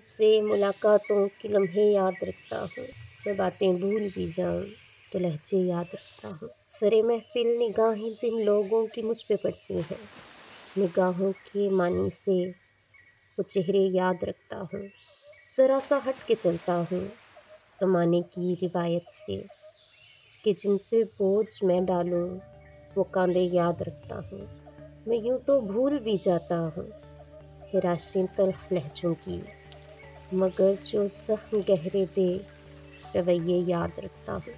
तुझसे मुलाकातों के लम्हे याद रखता हूँ। मैं बातें भूल भी जाऊँ तो लहजे याद रखता हूँ। सरे महफिल निगाहें जिन लोगों की मुझ पे पड़ती हैं, निगाहों के मानी से वो चेहरे याद रखता हूँ। ज़रा सा हट के चलता हूँ ज़माने की रिवायत से, कि जिन पे बोझ मैं डालूँ वो कांधे याद रखता हूँ। मैं यूँ तो भूल भी जाता हूँ हिराशिन तल्ख लहजों की, मगर जो ज़ख्म गहरे दे रवैये याद रखता हूँ।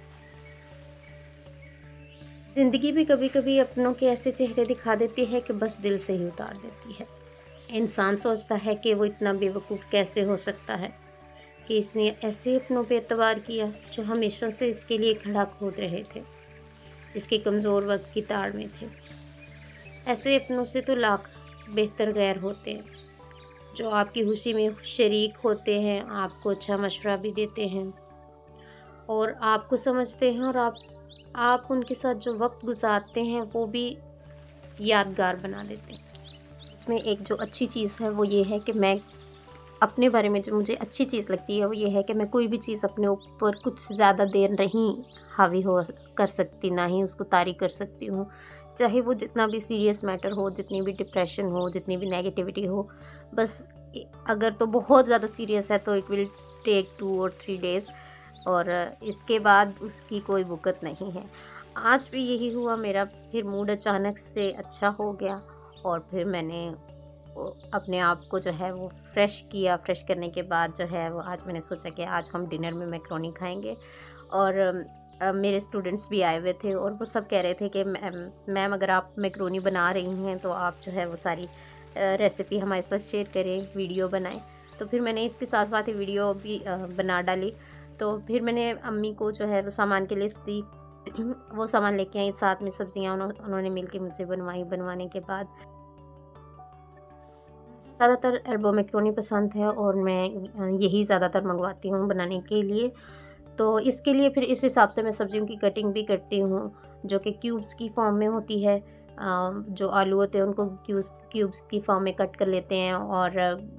ज़िंदगी भी कभी कभी अपनों के ऐसे चेहरे दिखा देती है कि बस दिल से ही उतार देती है। इंसान सोचता है कि वो इतना बेवकूफ़ कैसे हो सकता है कि इसने ऐसे अपनों पे एतबार किया जो हमेशा से इसके लिए खड़ा खोद रहे थे, इसके कमज़ोर वक्त की ताड़ में थे। ऐसे अपनों से तो लाख बेहतर गैर होते हैं, जो आपकी खुशी में शरीक होते हैं, आपको अच्छा मशवरा भी देते हैं और आपको समझते हैं, और आप उनके साथ जो वक्त गुजारते हैं वो भी यादगार बना देते हैं। इसमें एक जो अच्छी चीज़ है वो ये है कि मैं अपने बारे में जो मुझे अच्छी चीज़ लगती है वो ये है कि मैं कोई भी चीज़ अपने ऊपर कुछ ज़्यादा देर नहीं हावी हो कर सकती, ना ही उसको तारी कर सकती हूँ। चाहे वो जितना भी सीरियस मैटर हो, जितनी भी डिप्रेशन हो, जितनी भी नेगेटिविटी हो, बस अगर तो बहुत ज़्यादा सीरियस है तो इट विल टेक 2 और 3 डेज़, और इसके बाद उसकी कोई बुकत नहीं है। आज भी यही हुआ मेरा, फिर मूड अचानक से अच्छा हो गया और फिर मैंने अपने आप को जो है वो फ्रेश किया। फ्रेश करने के बाद जो है वो आज मैंने सोचा कि आज हम डिनर में मैकरोनी खाएँगे, और मेरे स्टूडेंट्स भी आए हुए थे और वो सब कह रहे थे कि मैम अगर आप मैकरोनी बना रही हैं तो आप जो है वो सारी रेसिपी हमारे साथ शेयर करें, वीडियो बनाएँ। तो फिर मैंने इसके साथ-साथ ही वीडियो भी बना डाली। तो फिर मैंने अम्मी को जो है वो सामान की लिस्ट दी। वो सामान लेके आई, साथ में सब्जियाँ उन्होंने मिल के मुझसे बनवाई। बनवाने के बाद ज़्यादातर एल्बो मैक्रोनी पसंद है और मैं यही ज़्यादातर मँगवाती हूँ बनाने के लिए। तो इसके लिए फिर इस हिसाब से मैं सब्ज़ियों की कटिंग भी करती हूँ, जो कि क्यूब्स की फ़ॉर्म में होती है। जो आलू होते हैं उनको क्यूब्स की फ़ॉर्म में कट कर लेते हैं, और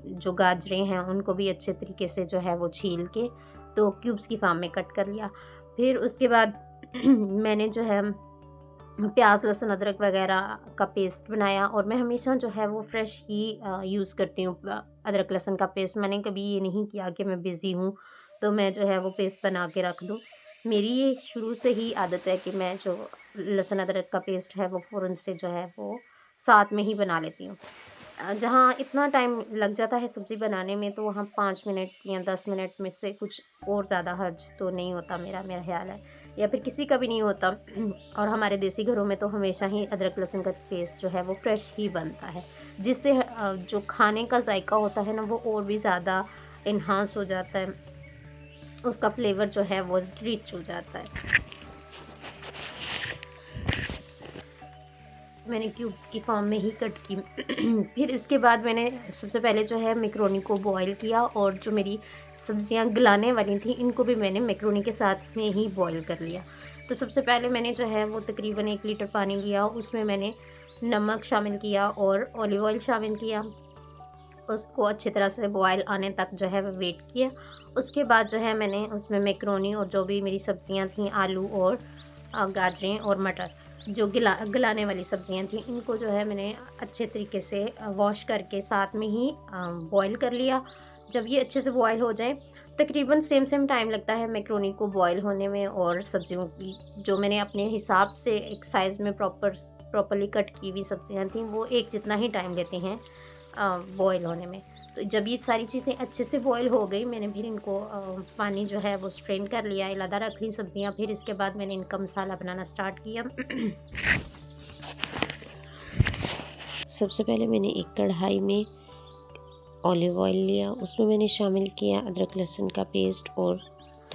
जो गाजरें हैं उनको भी अच्छे तरीके से जो है वो छील के तो क्यूब्स की फ़ॉर्म में कट कर लिया। फिर उसके बाद मैंने जो है प्याज़, लहसुन, अदरक वग़ैरह का पेस्ट बनाया, और मैं हमेशा जो है वो फ्रेश ही यूज़ करती हूँ अदरक लहसुन का पेस्ट। मैंने कभी ये नहीं किया कि मैं बिज़ी हूँ, तो मैं जो है वो पेस्ट बना के रख दूँ। मेरी ये शुरू से ही आदत है कि मैं जो लहसुन अदरक का पेस्ट है वो फ़ौरन से जो है वो साथ में ही बना लेती हूँ। जहाँ इतना टाइम लग जाता है सब्ज़ी बनाने में, तो वहाँ 5 मिनट या 10 मिनट में से कुछ और ज़्यादा हर्ज तो नहीं होता, मेरा ख़्याल है, या फिर किसी का भी नहीं होता। और हमारे देसी घरों में तो हमेशा ही अदरक लहसुन का पेस्ट जो है वो फ्रेश ही बनता है, जिससे जो खाने का जायका होता है ना वो और भी ज़्यादा एनहांस हो जाता है, उसका फ्लेवर जो है वो रिच हो जाता है। मैंने क्यूब्स की फॉर्म में ही कट की। फिर इसके बाद मैंने सबसे पहले जो है मैक्रोनी को बॉईल किया, और जो मेरी सब्जियां गलाने वाली थी इनको भी मैंने मैक्रोनी के साथ में ही बॉईल कर लिया। तो सबसे पहले मैंने जो है वो तकरीबन 1 लीटर पानी लिया, उसमें मैंने नमक शामिल किया और ऑलिव ऑयल शामिल किया। उसको अच्छी तरह से बॉयल आने तक जो है वो वेट किया। उसके बाद जो है मैंने उसमें मैक्रोनी और जो भी मेरी सब्जियां थीं, आलू और गाजरें और मटर, जो गलाने वाली सब्जियां थीं, इनको जो है मैंने अच्छे तरीके से वॉश करके साथ में ही बॉयल कर लिया। जब ये अच्छे से बॉयल हो जाए, तकरीबन सेम सेम टाइम लगता है मैक्रोनी को बॉयल होने में, और सब्जियों की जो मैंने अपने हिसाब से एक साइज़ में प्रॉपरली कट की हुई सब्जियां थीं, वो एक जितना ही टाइम लेती हैं बॉयल होने में। तो जब ये सारी चीज़ें अच्छे से बॉयल हो गई, मैंने फिर इनको पानी जो है वो स्ट्रेन कर लिया, अलग रख ली सब्जियाँ। फिर इसके बाद मैंने इनका मसाला बनाना स्टार्ट किया। सबसे पहले मैंने एक कढ़ाई में ऑलिव ऑयल लिया, उसमें मैंने शामिल किया अदरक लहसुन का पेस्ट और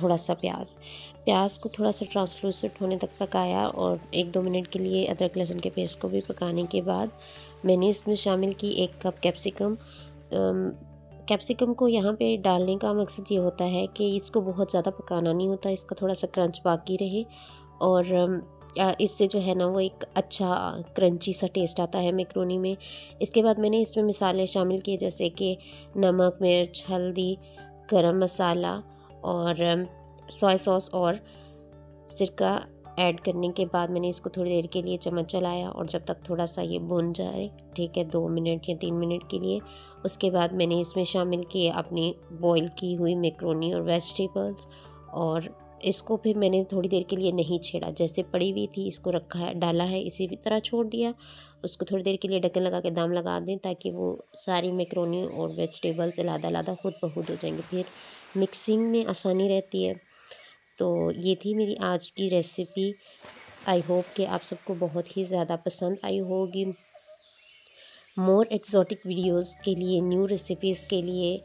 थोड़ा सा प्याज को थोड़ा सा ट्रांसलूसेंट होने तक पकाया, और 1-2 मिनट के लिए अदरक लहसुन के पेस्ट को भी पकाने के बाद मैंने इसमें शामिल की 1 कप कैप्सिकम। कैप्सिकम को यहाँ पे डालने का मकसद ये होता है कि इसको बहुत ज़्यादा पकाना नहीं होता, इसका थोड़ा सा क्रंच बाकी रहे, और इससे जो है ना वो एक अच्छा क्रंची सा टेस्ट आता है मैक्रोनी में। इसके बाद मैंने इसमें मसाले शामिल किए, जैसे कि नमक, मिर्च, हल्दी, गरम मसाला और सोया सॉस और सिरका ऐड करने के बाद मैंने इसको थोड़ी देर के लिए चम्मच चलाया, और जब तक थोड़ा सा ये भुन जाए, ठीक है, 2 मिनट या 3 मिनट के लिए, उसके बाद मैंने इसमें शामिल किए अपनी बॉईल की हुई मैक्रोनी और वेजिटेबल्स, और इसको फिर मैंने थोड़ी देर के लिए नहीं छेड़ा, जैसे पड़ी हुई थी इसको रखा है, डाला है, इसी भी तरह छोड़ दिया। उसको थोड़ी देर के लिए ढक्कन लगा के दम लगा दें, ताकि वो सारी मैक्रोनी और वेजिटेबल्स अलग-अलग खुद ब खुद हो जाएंगे, फिर मिक्सिंग में आसानी रहती है। तो ये थी मेरी आज की रेसिपी। आई होप कि आप सबको बहुत ही ज़्यादा पसंद आई होगी। मोर एक्सोटिक वीडियोस के लिए, न्यू रेसिपीज़ के लिए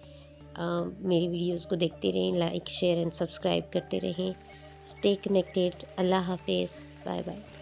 मेरी वीडियोस को देखते रहें, लाइक, शेयर एंड सब्सक्राइब करते रहें। Stay connected. अल्लाह हाफिज़। Bye bye.